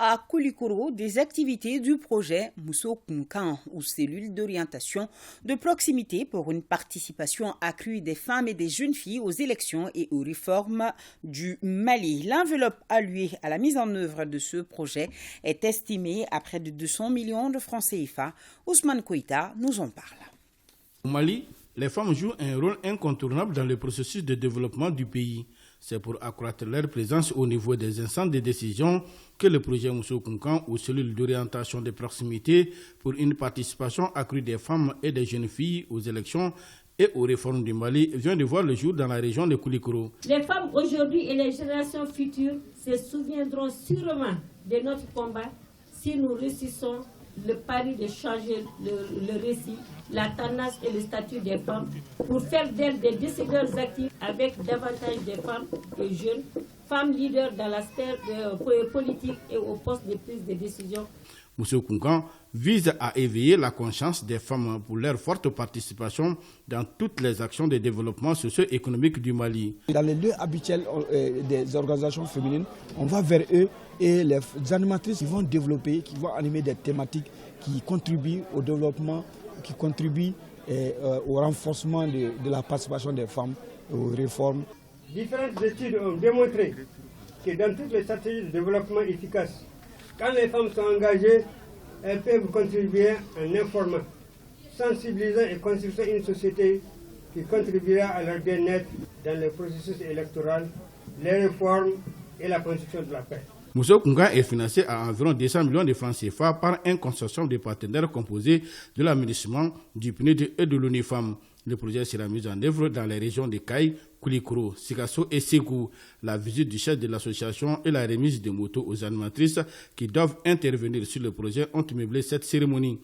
à Koulikoro des activités du projet Mousso Kunkan, ou cellule d'orientation de proximité pour une participation accrue des femmes et des jeunes filles aux élections et aux réformes du Mali. L'enveloppe allouée à la mise en œuvre de ce projet est estimée à près de 200 millions de francs CFA. Ousmane Koïta nous en parle. Au Mali, les femmes jouent un rôle incontournable dans le processus de développement du pays. C'est pour accroître leur présence au niveau des instances de décision que le projet Mousso Kunkan, ou cellule d'orientation de proximité pour une participation accrue des femmes et des jeunes filles aux élections et aux réformes du Mali, vient de voir le jour dans la région de Koulikoro. Les femmes aujourd'hui et les générations futures se souviendront sûrement de notre combat si nous réussissons le pari de changer le récit, la tendance et le statut des femmes pour faire d'elles des décideurs actifs avec davantage de femmes et jeunes, femmes leaders dans la sphère politique et au poste de prise de décision. Mousso Kunkan vise à éveiller la conscience des femmes pour leur forte participation dans toutes les actions de développement socio-économique du Mali. Dans les lieux habituels des organisations féminines, on va vers eux et les animatrices qui vont développer, qui vont animer des thématiques qui contribuent au développement, qui contribuent au renforcement de la participation des femmes aux réformes. Différentes études ont démontré que dans toutes les stratégies de développement efficaces, quand les femmes sont engagées, elles peuvent contribuer en informant, sensibilisant et construisant une société qui contribuera à leur bien-être dans le processus électoral, les réformes et la construction de la paix. Mousso Kunkan est financé à environ 200 millions de francs CFA par un consortium de partenaires composé de l'aménagement, du PNUD et de l'UNIFEM. Le projet sera mis en œuvre dans les régions de Kayes, Koulikoro, Sikasso et Ségou. La visite du chef de l'association et la remise de motos aux animatrices qui doivent intervenir sur le projet ont meublé cette cérémonie.